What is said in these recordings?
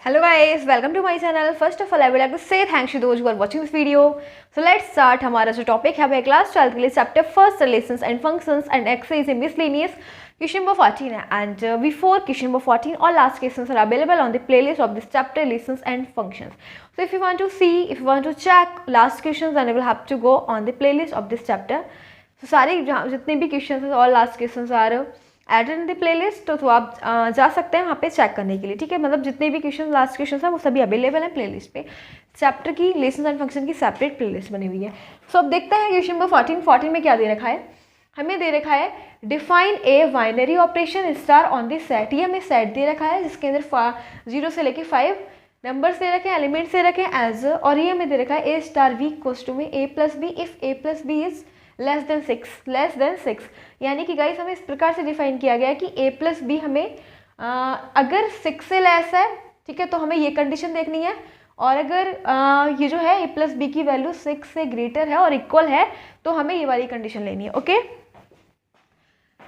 Hello guys, welcome to my channel. First of all, I would like to say thanks to those who are watching this video. So let's start. हमारा जो topic है वो class 12 के लिए chapter first relations and functions and exercise in miscellaneous question number 14 है. And before question number 14, all last questions are available on the playlist of this chapter relations and functions. So if you want to see, if you want to check last questions, then you will have to go on the playlist of this chapter. So सारे जितने भी questions हैं, all last questions are add in the playlist. तो आप जा सकते हैं वहाँ पे चेक करने के लिए. ठीक है, मतलब जितने भी क्वेश्चन लास्ट क्वेश्चन हैं वो सभी अवेलेबल हैं प्लेलिस्ट पे. चैप्टर की लेसन एंड फंक्शन की सेपरेट प्लेलिस्ट बनी हुई है. सो अब देखते हैं क्वेश्चन नंबर 14 में क्या दे रखा है. हमें दे रखा है define a binary operation star on the set. ये हमें सेट दे रखा है जिसके अंदर 0 से लेके 5 नंबर्स दे रखे हैं, एलिमेंट्स दे रखे हैं एज. और ये हमें दे रखा है A star B equals to में A plus B if A plus B is less than 6. यानी कि गाइस हमें इस प्रकार से डिफाइन किया गया है कि a प्लस बी हमें अगर 6 से लेस है, ठीक है, तो हमें ये कंडीशन देखनी है. और अगर ये जो है a प्लस बी की वैल्यू 6 से ग्रेटर है और इक्वल है तो हमें ये वाली कंडीशन लेनी है. ओके,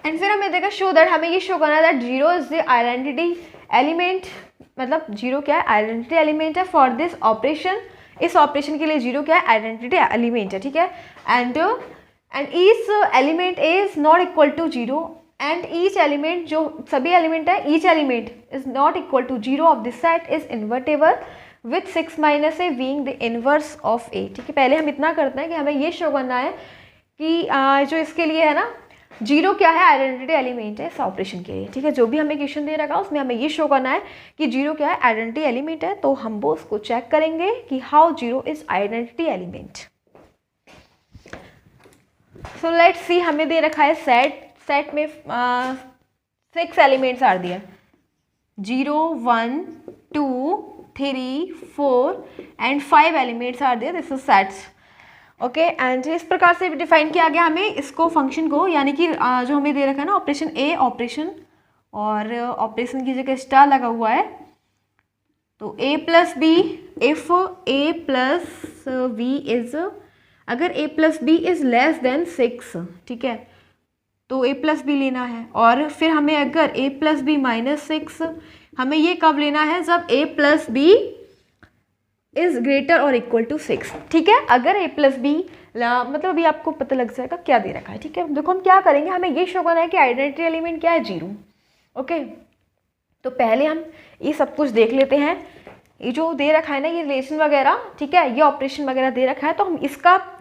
एंड फिर हमें देखा शो दैट, हमें ये शो करना है that 0 is the identity element. मतलब 0 क्या है, आइडेंटिटी एलिमेंट है फॉर दिस ऑपरेशन. इस ऑपरेशन के लिए 0 क्या है, आइडेंटिटी एलिमेंट है. ठीक है, and each element is not equal to 0 and each element, जो सभी एलिमेंट है, each element is not equal to 0 of this set is invertible with 6 minus A being the inverse of A. ठीक है, पहले हम इतना करते हैं कि हमें ये शो करना है कि जो इसके लिए है ना 0 क्या है, आइडेंटिटी एलिमेंट है इस ऑपरेशन के लिए. ठीक है, जो भी हमें क्वेश्चन दे रखा है उसमें हमें ये शो करना है कि 0 क्या है, आइडेंटिटी एलिमेंट है. तो हम वो उसको चेक करेंगे कि how 0 is identity element. So let's see, हमें दे रखा है सेट में 6 एलिमेंट्स आर दिया, 0 1 2 3 4 एंड 5 एलिमेंट्स आर दिया. This is sets. Okay, and इस प्रकार से डिफाइन किया गया हमें इसको फंक्शन को, यानी कि जो हमें दे रखा है ना ऑपरेशन ए ऑपरेशन, और ऑपरेशन की जगह स्टार लगा हुआ है. तो A plus B if A plus B is, अगर a plus B is less than 6, ठीक है, तो a प्लस बी लेना है. और फिर हमें अगर a प्लस बी माइनस 6, हमें ये कब लेना है, जब a plus B is greater और इक्वल टू 6. ठीक है, अगर a प्लस बी मतलब अभी आपको पता लग जाएगा क्या दे रखा है. ठीक है, देखो हम क्या करेंगे, हमें ये शो करना है कि आइडेंटिटी एलिमेंट क्या है, 0. ओके, तो पहले हम ये सब कुछ देख लेते हैं. ये जो दे रखा है ना, ये रिलेशन वगैरह, ठीक है, ये ऑपरेशन वगैरह दे रखा है, तो हम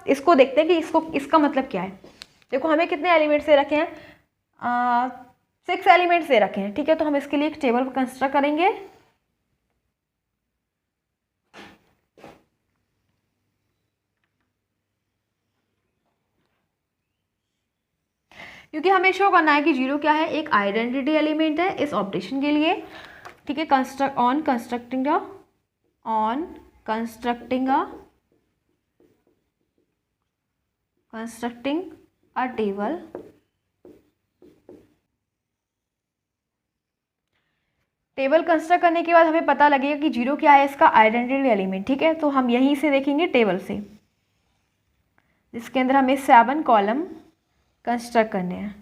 इसको देखते हैं कि इसका मतलब क्या है. देखो हमें कितने एलिमेंट्स दे रखे हैं, 6 एलिमेंट्स दे रखे हैं. ठीक है, तो हम इसके लिए एक टेबल कंस्ट्रक्ट करेंगे. क्योंकि हमें शो करना है कि 0 क्या है, एक आइडेंटिटी एलिमेंट है इस ऑपरेशन के लिए. ठीक है, कंस्ट्रक्टिंग अ टेबल कंस्ट्रक्ट करने के बाद हमें पता लगेगा कि 0 क्या है, इसका आइडेंटिटी एलिमेंट. ठीक है, तो हम यहीं से देखेंगे टेबल से, जिसके अंदर हमें 7 कॉलम कंस्ट्रक्ट करने हैं.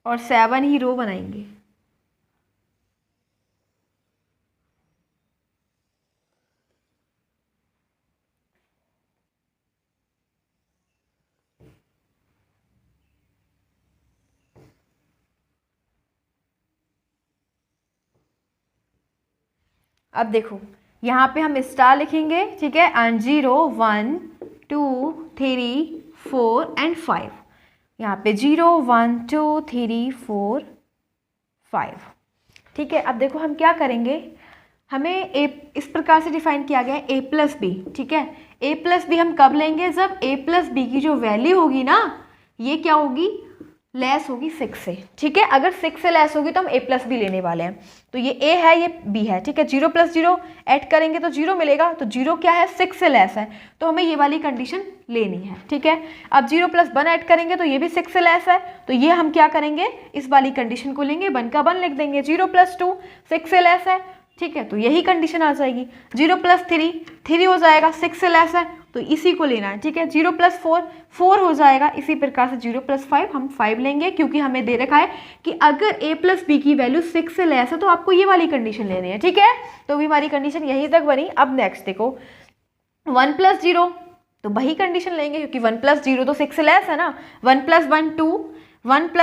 और 7 ही रो बनाएंगे. अब देखो यहाँ पे हम स्टार लिखेंगे. ठीक है, एंड 0 1 2 3 4 एंड 5. यहाँ पे 0 1 2 3 4 5. ठीक है, अब देखो हम क्या करेंगे, हमें इस प्रकार से डिफाइन किया गया है a प्लस बी. ठीक है, a प्लस बी हम कब लेंगे, जब a प्लस बी की जो वैल्यू होगी ना, ये क्या होगी, लेस होगी 6 से. ठीक है, अगर 6 से लेस होगी तो हम a प्लस बी लेने वाले हैं. तो ये a है, ये b है. ठीक है, 0 प्लस 0 ऐड करेंगे तो 0 मिलेगा. तो 0 क्या है, 6 से लेस है, तो हमें ये वाली कंडीशन लेनी है. ठीक है, अब 0 प्लस 1 ऐड करेंगे तो ये भी 6 से लेस है, तो ये हम क्या करेंगे, इस वाली कंडीशन को लेंगे, 1 का 1 लिख देंगे. 0 प्लस 2 6 से लेस है, ठीक है, तो यही कंडीशन आ जाएगी. 0 प्लस 3 3 हो जाएगा, 6 से लेस है, तो इसी को लेना है, ठीक है। 0 + 4 4 हो जाएगा। इसी प्रकार से 0 + 5 हम 5 लेंगे, क्योंकि हमें दे रखा है कि अगर a + b की वैल्यू 6 से लेस है तो आपको ये वाली कंडीशन लेनी है, ठीक है। तो भी हमारी कंडीशन यहीं तक बनी। अब नेक्स्ट देखो 1 + 0, तो वही कंडीशन लेंगे क्योंकि 1 + 0 तो 6 से लेस है ना। 1 + 1 2, 1 +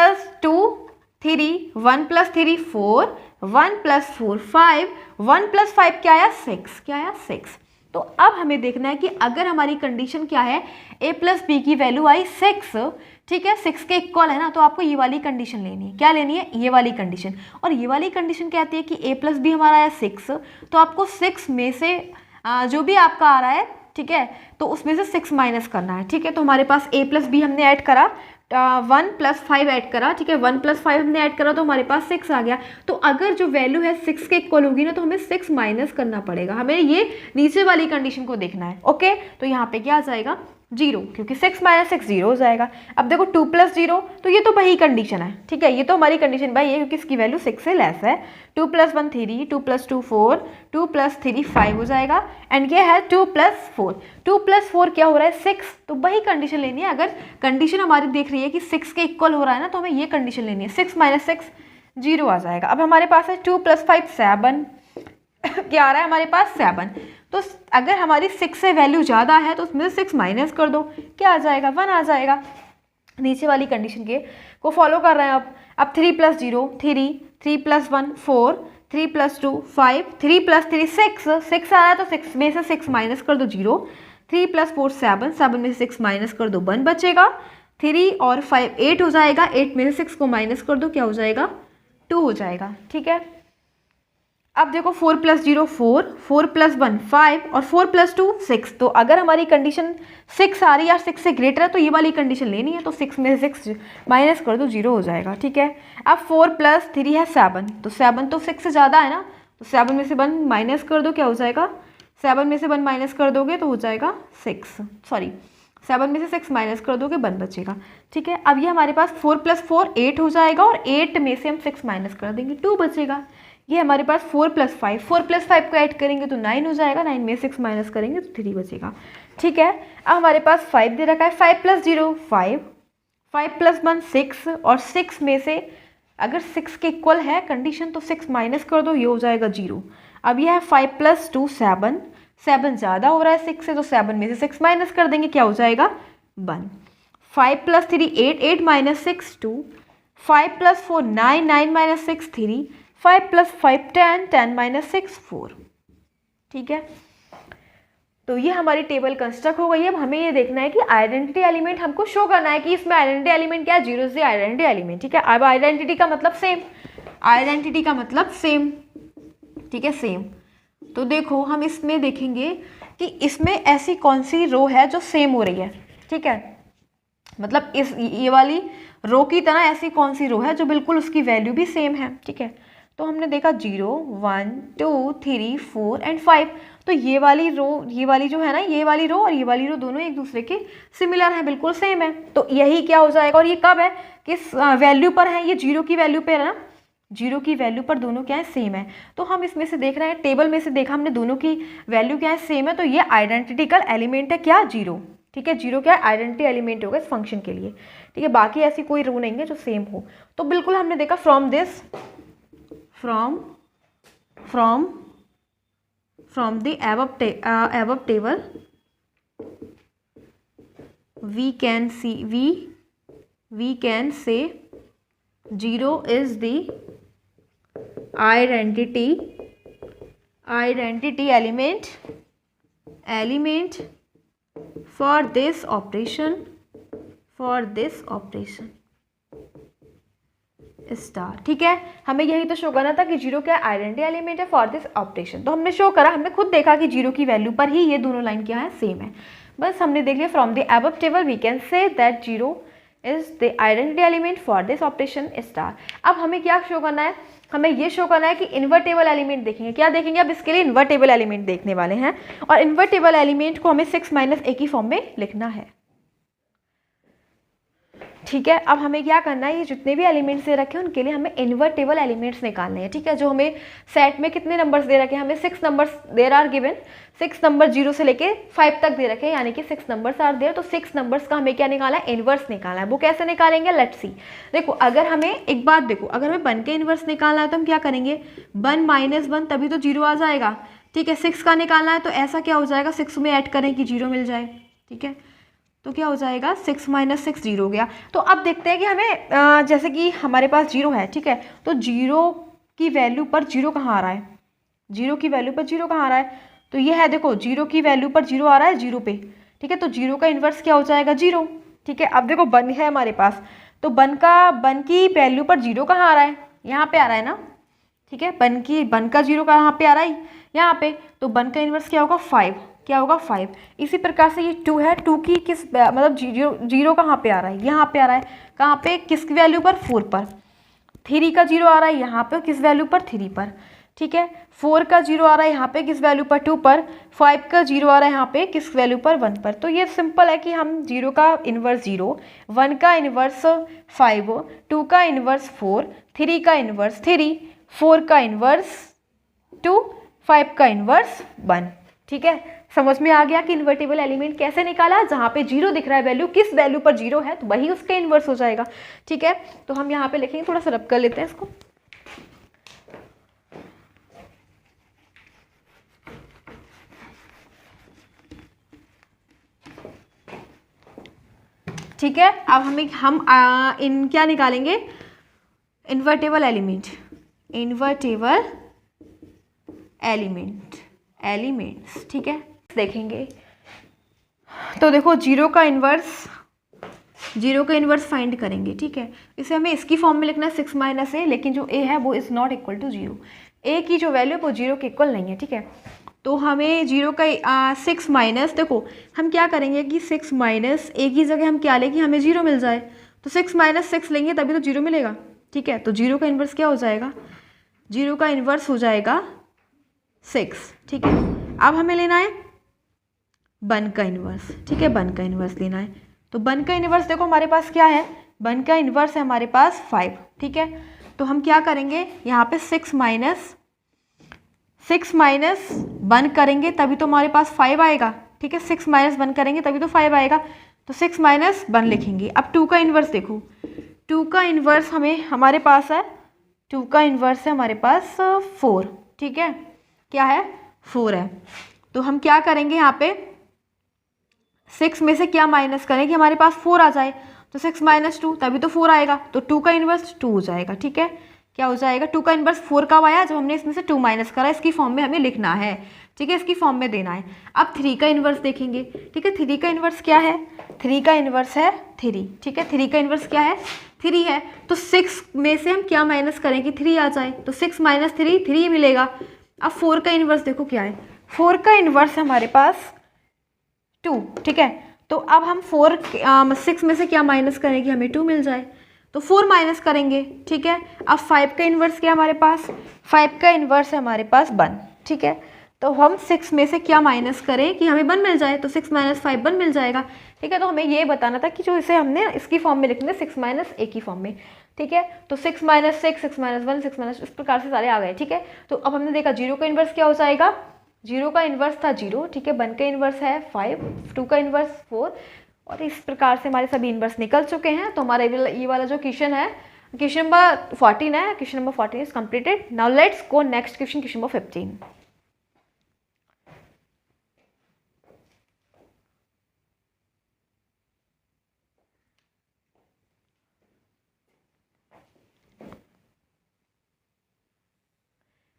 2 3, 1 + 3 4, 1 + 4 5, 1 + 5 क्या आया 6, क्या आया 6। तो अब हमें देखना है कि अगर हमारी कंडीशन क्या है, a + b की वैल्यू आई 6, ठीक है, 6 के इक्वल है ना, तो आपको ये वाली कंडीशन लेनी है। क्या लेनी है, ये वाली कंडीशन। और ये वाली कंडीशन कहती है कि a + b हमारा है 6, तो आपको 6 में से जो भी आपका आ रहा है, ठीक है, तो उसमें से 6 माइनस करना है, ठीक है। तो हमारे पास a + b हमने ऐड करा, 1 + 5 ऐड करा, ठीक है, 1 + 5 हमने ऐड करा तो हमारे पास 6 आ गया। तो अगर जो वैल्यू है 6 के इक्वल होगी ना, तो हमें 6 माइनस करना पड़ेगा। हमें ये नीचे वाली कंडीशन को देखना है, ओके। तो यहाँ पे क्या आ जाएगा 0, क्योंकि 6 - 6 0 हो जाएगा। अब देखो 2 + 0, तो ये तो वही कंडीशन है, ठीक है, ये तो हमारी कंडीशन भाई है क्योंकि इसकी वैल्यू 6 से लेस है। 2 + 1 3, 2 + 2 4, 2 + 3 5 हो जाएगा। एंड ये है 2 + 4, 2 + 4 क्या हो रहा है 6, तो वही कंडीशन लेनी है। अगर कंडीशन हमारी देख रही है कि 6 के इक्वल हो रहा है ना, तो हमें ये कंडीशन लेनी है। 6 - 6 0 आ जाएगा। अब हमारे पास है 2 + 5 7 क्या आ रहा है हमारे पास 7। तो अगर हमारी 6 से वैल्यू ज़्यादा है तो उसमें से 6 माइनस कर दो, क्या आ जाएगा 1 आ जाएगा। नीचे वाली कंडीशन के को फॉलो कर रहे हैं। अब 3 + 0 3, 3 + 1 4, 3 + 2 5, 3 + 3 6, 6 आ रहा है तो 6 में से 6 माइनस कर दो 0। 3 + 4 7, 7 में से 6 माइनस कर दो 1 बचेगा। 3 और 5 8 हो जाएगा, 8 में से 6 को माइनस कर दो, क्या हो जाएगा 2 हो जाएगा, ठीक है। अब देखो 4 + 0 4, 4 + 1 5 और 4 + 2 6। तो अगर हमारी कंडीशन 6 आ रही है या 6 से ग्रेटर है तो ये वाली कंडीशन लेनी है। तो 6 में से 6 माइनस कर दो 0 हो जाएगा, ठीक है। अब 4 + 3 है 7, तो 7 तो 6 से ज़्यादा है ना, तो 7 में से 1 माइनस कर दो, क्या हो जाएगा 7 में से 1 माइनस कर दोगे तो हो जाएगा 7 में से 6 माइनस कर दोगे 1 बचेगा, ठीक है। अब ये हमारे पास 4 + 4 8 हो जाएगा और 8 में से हम 6 माइनस कर देंगे 2 बचेगा। ये हमारे पास 4 + 5, 4 + 5 को ऐड करेंगे तो 9 हो जाएगा, 9 में 6 माइनस करेंगे तो 3 बचेगा, ठीक है। अब हमारे पास 5 दे रखा है, 5 + 0 5, 5 + 1 6 और 6 में से अगर 6 के इक्वल है कंडीशन तो 6 माइनस कर दो, ये हो जाएगा 0। अब यह है 5 + 2 7, 7 ज़्यादा हो रहा है 6 से, तो 7 में से 6 माइनस कर देंगे, क्या हो जाएगा 1। 5 + 3 8, 8 - 6 2, 5 + 4 9, 9 - 6 3, 5 + 5 10, 10 - 6 4, ठीक है। तो ये हमारी टेबल कंस्ट्रक्ट हो गई है। अब हमें ये देखना है कि आइडेंटिटी एलिमेंट हमको शो करना है कि इसमें आइडेंटिटी एलिमेंट क्या है, 0 से आइडेंटिटी एलिमेंट, ठीक है। अब आइडेंटिटी का मतलब सेम, आइडेंटिटी का मतलब सेम, ठीक है, सेम। तो देखो हम इसमें देखेंगे कि इसमें ऐसी कौन सी रो है जो सेम हो रही है, ठीक है, मतलब इस ये वाली रो की तरह ऐसी कौन सी रो है जो बिल्कुल उसकी वैल्यू भी सेम है, ठीक है। तो हमने देखा 0 1 2 3 4 एंड 5। तो ये वाली जो है ना, ये वाली रो और ये वाली रो दोनों एक दूसरे के सिमिलर हैं, बिल्कुल सेम है। तो यही क्या हो जाएगा, और ये कब है, किस वैल्यू पर है, ये 0 की वैल्यू पर है ना, 0 की वैल्यू पर दोनों क्या है सेम है। तो हम इसमें से देख रहे हैं, टेबल में से देखा हमने दोनों की वैल्यू क्या है सेम है, तो ये आइडेंटिटिकल एलिमेंट है क्या 0, ठीक है। 0 क्या है आइडेंटिटी एलिमेंट होगा इस फंक्शन के लिए, ठीक है। बाकी ऐसी कोई रो नहीं है जो सेम हो। तो बिल्कुल हमने देखा from the above table we can say 0 is the identity element for this operation star, ठीक है। हमें यही तो शो करना था कि 0 क्या आइडेंटिटी एलिमेंट है फॉर दिस ऑपरेशन। तो हमने शो करा, हमने खुद देखा कि 0 की वैल्यू पर ही ये दोनों लाइन क्या है सेम है। बस हमने देख लिया from the above table we can say that 0 is the identity element for this operation star. अब हमें क्या शो करना है, हमें ये शो करना है कि इन्वर्टेबल एलिमेंट देखेंगे। क्या देखेंगे, अब इसके लिए इन्वर्टेबल एलिमेंट देखने वाले हैं और इन्वर्टेबल एलिमेंट को हमें 6 - a की फॉर्म में लिखना है। ठीक है, अब हमें क्या करना है, ये जितने भी एलिमेंट्स दे रखे हैं उनके लिए हमें इन्वर्टेबल एलिमेंट्स निकालने हैं। ठीक है, जो हमें सेट में कितने नंबर्स दे रखे हैं, हमें 6 numbers there are given, 6 number 0 से लेके 5 तक दे रखे हैं, यानी कि 6 नंबर्स आर देयर। तो 6 नंबर्स का हमें क्या निकाला है, इनवर्स निकालना है। वो कैसे निकालेंगे, लेट्स सी। देखो अगर हमें एक बात देखो, अगर हमें 1 का इनवर्स निकालना है तो हम क्या करेंगे, 1 - 1 तभी तो 0 आ जाएगा। ठीक है, 6 का निकालना है तो ऐसा क्या हो जाएगा, 6 में ऐड करें कि 0 मिल जाए। ठीक है, तो क्या हो जाएगा, 6 - 6 0 हो गया। तो अब देखते हैं कि हमें जैसे कि हमारे पास 0 है। ठीक है, तो 0 की वैल्यू पर 0 कहाँ आ रहा है, 0 की वैल्यू पर 0 कहाँ आ रहा है, तो ये है, देखो 0 की वैल्यू पर 0 आ रहा है 0 पे। ठीक है, तो 0 का इन्वर्स क्या हो जाएगा, 0। ठीक है, अब देखो 1 है हमारे पास, तो 1 की वैल्यू पर 0 कहाँ आ रहा है, यहाँ पे आ रहा है ना। ठीक है, 1 का 0 कहाँ पे आ रहा है, यहाँ पे। तो 1 का इन्वर्स क्या होगा, 5। क्या होगा, 5। इसी प्रकार से ये 2 है, 2 की किस मतलब 0 कहाँ पे आ रहा है, यहाँ पे आ रहा है। कहाँ पे, किस वैल्यू पर, 4 पर। 3 का 0 आ रहा है यहाँ पे, किस वैल्यू पर, 3 पर। ठीक है, 4 का 0 आ रहा है यहाँ पे, किस वैल्यू पर, 2 पर। 5 का 0 आ रहा है यहाँ पे, किस वैल्यू पर, 1 पर। तो ये सिंपल है कि हम 0 का इन्वर्स 0, 1 का इन्वर्स 5, 2 का इन्वर्स 4, 3 का इन्वर्स 3, 4 का इन्वर्स 2, 5 का इन्वर्स 1। ठीक है, समझ में आ गया कि इन्वर्टेबल एलिमेंट कैसे निकाला, जहाँ पे 0 दिख रहा है वैल्यू, किस वैल्यू पर 0 है तो वही उसका इन्वर्स हो जाएगा। ठीक है, तो हम यहाँ पे लिखेंगे, थोड़ा सा रब कर लेते हैं इसको। ठीक है, अब हम इन क्या निकालेंगे, इन्वर्टेबल एलिमेंट, इन्वर्टेबल एलिमेंट्स। ठीक है, देखेंगे तो देखो 0 का इन्वर्स फाइंड करेंगे। ठीक है, इसे हमें इसकी फॉर्म में लिखना है 6 - a, लेकिन जो a है वो is not equal to 0। a की जो वैल्यू है वो 0 के इक्वल नहीं है। ठीक है, तो हमें 0 का 6 माइनस, देखो हम क्या करेंगे कि 6 माइनस a की जगह हम क्या लें कि हमें 0 मिल जाए। तो 6 - 6 लेंगे तभी तो 0 मिलेगा। ठीक है, तो 0 का इन्वर्स क्या हो जाएगा, 0 का इन्वर्स हो जाएगा 6। ठीक है, अब हमें लेना है 1 का इन्वर्स। ठीक है, 1 का इन्वर्स लेना है, तो 1 का इन्वर्स देखो हमारे पास क्या है, 1 का इन्वर्स है हमारे पास 5। ठीक है, तो हम क्या करेंगे, यहाँ पे 6 माइनस 1 करेंगे तभी तो हमारे पास 5 आएगा। ठीक है, 6 - 1 करेंगे तभी तो 5 आएगा, तो 6 - 1 लिखेंगे। अब 2 का इन्वर्स देखो, 2 का इन्वर्स हमारे पास है, 2 का इन्वर्स है हमारे पास 4। ठीक है, क्या है, 4 है। तो हम क्या करेंगे, यहाँ पे 6 में से क्या माइनस करें कि हमारे पास 4 आ जाए, तो 6 - 2 तभी तो 4 आएगा, तो 2 का इन्वर्स 2 हो जाएगा। ठीक है, क्या हो जाएगा, 2 का इन्वर्स 4 कब आया, जब हमने इसमें से 2 माइनस करा, इसकी फॉर्म में हमें लिखना है। ठीक है, इसकी फॉर्म में देना है। अब 3 का इन्वर्स देखेंगे। ठीक है, 3 का इन्वर्स क्या है, 3 का इन्वर्स है 3। ठीक है, 3 का इन्वर्स क्या है, 3 है। तो 6 में से हम क्या माइनस करें कि 3 आ जाए, तो 6 - 3 3 मिलेगा। अब 4 का इन्वर्स देखो क्या है, 4 का इन्वर्स है हमारे पास 2। ठीक है, तो अब हम 6 में से क्या माइनस करें कि हमें 2 मिल जाए, तो 4 माइनस करेंगे। ठीक है, अब 5 का इन्वर्स क्या हमारे पास, 5 का इन्वर्स है हमारे पास 1। ठीक है, तो हम 6 में से क्या माइनस करें कि हमें 1 मिल जाए, तो 6 - 5 1 मिल जाएगा। ठीक है, तो हमें ये बताना था कि जो इसे हमने इसकी फॉर्म में लिखेंगे 6 - a की फॉर्म में। ठीक है, तो 6 - 6, 6 - 1, 6 - इस प्रकार से सारे आ गए। ठीक है, तो अब हमने देखा 0 का इन्वर्स क्या हो जाएगा, 0 का इन्वर्स था 0। ठीक है, 1 का इन्वर्स है 5, 2 का इन्वर्स 4, और इस प्रकार से हमारे सभी इन्वर्स निकल चुके हैं। तो हमारा ये वाला जो क्वेश्चन है, क्वेश्चन नंबर 14 है, question number 14 is completed. Now let's go next question, question number 15।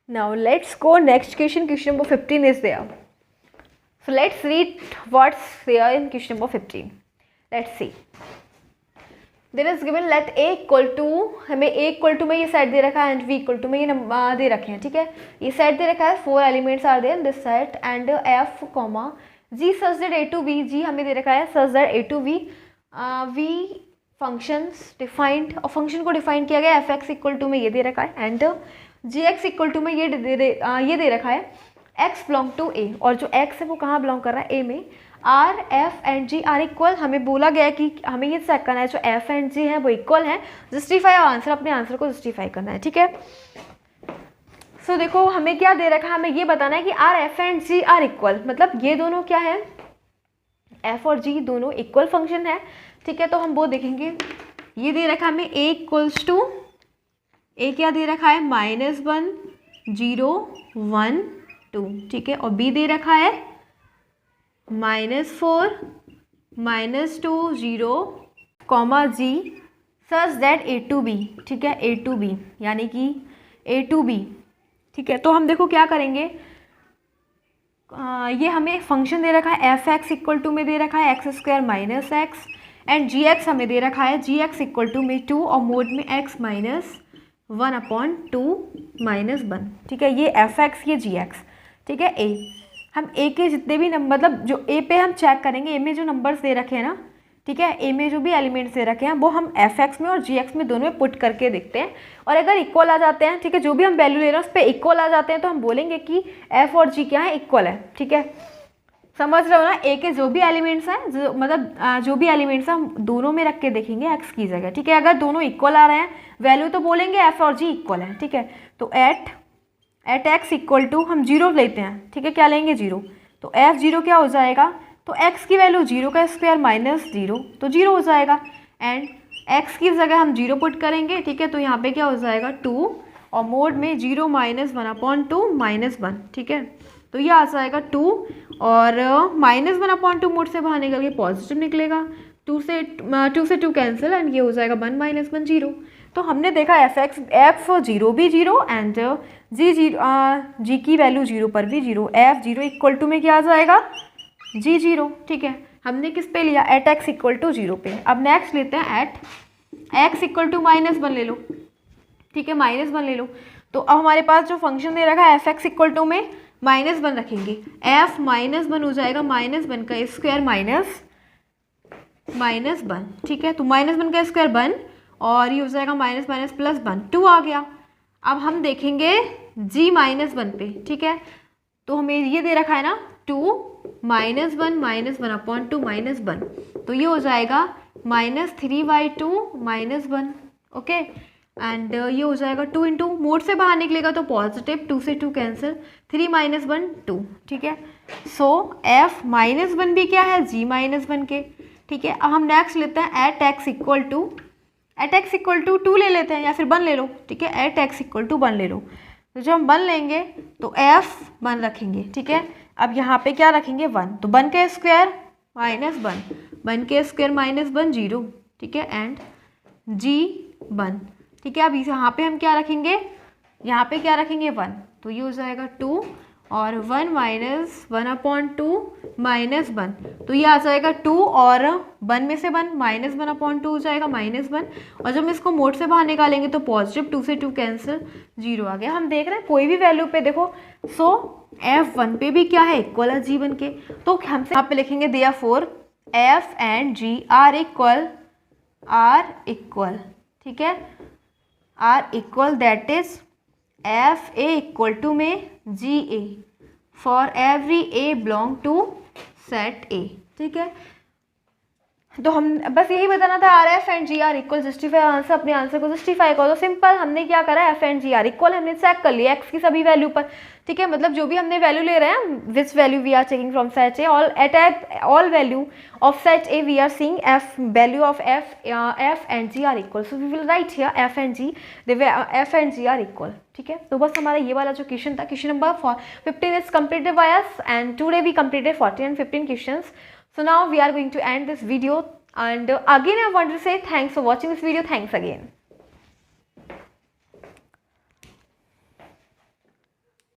Now let's go next question. Question number 15 is there. So let's read what's there in question number 15. Let's see. There is given let a equal to, हमें a equal to में ये set दे रखा है and v equal to में ये number दे रखे हैं। ठीक है, ये सेट दे रखा है, 4 elements are there in this set and f, g such that a to v, g हमें दे रखा है such that a to v, v functions defined, और फंक्शन को डिफाइन किया गया f(x) इक्वल टू में ये दे रखा है एंड gx इक्वल टू में ये दे रखा है x बिलोंग टू a, और जो x है वो कहाँ बिलोंग कर रहा है a में। Are F and G are equal, हमें बोला गया है कि हमें ये चेक करना है जो एफ एंड जी है वो इक्वल है, जस्टिफाई आंसर, अपने आंसर को जस्टिफाई करना है, ठीक है। सो देखो हमें क्या दे रखा है, हमें ये बताना है कि are F and G are equal, मतलब ये दोनों क्या है, एफ और जी दोनों इक्वल फंक्शन है, ठीक है। तो हम वो देखेंगे, ये दे रखा है हमें ए इक्वल्स टू, ए क्या दे रखा है -1 0 1 2, ठीक है, और बी दे रखा है -4 -2 0 जी such that A to B, ठीक है, ए टू बी यानी कि ए टू बी, ठीक है। तो हम देखो क्या करेंगे, ये हमें फंक्शन दे रखा है एफ एक्स इक्वल टू में दे रखा है x² - x and ji x हमें दे रखा है जी एक्स इक्वल टू में 2 और मोड में x -1/2 -1, ठीक है। ये एफ एक्स, ये जी एक्स, ठीक है। ए, हम ए के जितने भी नंबर, मतलब जो ए पे हम चेक करेंगे, ए में जो नंबर्स दे रखे हैं ना, ठीक है, ए में जो भी एलिमेंट्स दे रखे हैं वो हम एफ एक्स में और जी एक्स में दोनों में पुट करके देखते हैं, और अगर इक्वल आ जाते हैं, ठीक है, जो भी हम वैल्यू ले रहे हैं उस पर इक्वल आ जाते हैं तो हम बोलेंगे कि एफ और जी क्या है, इक्वल है, ठीक है। समझ रहे हो ना, ए के जो भी एलिमेंट्स हैं, जो भी एलिमेंट्स हैं हम दोनों में रख के देखेंगे एक्स की जगह, ठीक है। अगर दोनों इक्वल आ रहे हैं वैल्यू तो बोलेंगे एफ और जी इक्वल है, ठीक है। तो एट एक्स इक्वल टू हम 0 लेते हैं, ठीक है, क्या लेंगे 0, तो एफ 0 क्या हो जाएगा, तो x की वैल्यू 0 का स्क्वायर -0 तो 0 हो जाएगा, एंड x की जगह हम 0 पुट करेंगे, ठीक है। तो यहाँ पे क्या हो जाएगा 2 और मोड में 0 -1/2 -1, ठीक है। तो ये आ जाएगा 2 और -1/2 मोड से बाहर निकल के पॉजिटिव निकलेगा, 2 से 2 कैंसिल एंड ये हो जाएगा 1 -1 0। तो हमने देखा एफ 0 भी 0 एंड जी की वैल्यू 0 पर भी 0, एफ 0 इक्वल टू में क्या आ जाएगा जी 0, ठीक है। हमने किस पे लिया, एट एक्स इक्वल टू 0 पे। अब नेक्स्ट लेते हैं एट एक्स इक्वल टू -1 ले लो, ठीक है, -1 ले लो। तो अब हमारे पास जो फंक्शन दे रखा है एफ एक्स इक्वल टू में -1 रखेंगे, एफ -1 हो जाएगा -1 का स्क्वायर -1, ठीक है। तो -1 का स्क्वायर 1 और ये हो जाएगा -+1 2 आ गया। अब हम देखेंगे जी -1 पे, ठीक है। तो हमें ये दे रखा है ना 2 -1 -1/2 -1, तो ये हो जाएगा -3/2 -1, ओके। एंड ये हो जाएगा 2 इंटू मोड से बाहर निकलेगा तो पॉजिटिव, 2 से 2 कैंसिल, 3 -1 2, ठीक है। सो एफ -1 भी क्या है जी -1 के, ठीक है। अब हम नेक्स्ट लेते हैं एट एक्स इक्वल टू 2 ले लेते हैं या फिर 1 ले लो, ठीक है। एट एक्स इक्वल टू 1 ले लो, तो जब हम 1 लेंगे तो एफ 1 रखेंगे, ठीक है। अब यहाँ पे क्या रखेंगे 1, तो 1 का स्क्वायर -1, 1 के स्क्वायर -1 0, ठीक है, एंड जी 1, ठीक है। अब यहाँ पे हम क्या रखेंगे, यहाँ पे क्या रखेंगे 1, तो ये हो जाएगा 2 और 1 -1/2 -1, तो ये आ जाएगा 2 और 1 में से 1 -1/2 हो जाएगा -1, और जब हम इसको मोड से बाहर निकालेंगे तो पॉजिटिव, 2 से 2 कैंसिल 0 आ गया। हम देख रहे हैं कोई भी वैल्यू पे देखो, सो F1 पे भी क्या है इक्वल है G1 के, तो हमसे यहाँ पे लिखेंगे therefore F and G are equal, ठीक है, are equal, that is F A equal to में G A for every A belong to set A, ठीक है। तो हम बस यही बताना था, are F and G are equal, justify answer, अपने आंसर को जस्टिफाई करो। तो सिंपल हमने क्या करा, F and G are equal हमने चेक कर लिया एक्स की सभी वैल्यू पर, ठीक है। मतलब जो भी हमने वैल्यू ले रहे हैं, which value we are checking from set A, all value of set A we are seeing F value of F and G are equal, so we will write here F and G are equal, ठीक है। तो बस हमारा ये वाला जो question था, question number 15 is completed by us, and today we completed 14 and 15 questions. So now we are going to end this video, and again I want to say thanks for watching this video. Thanks again.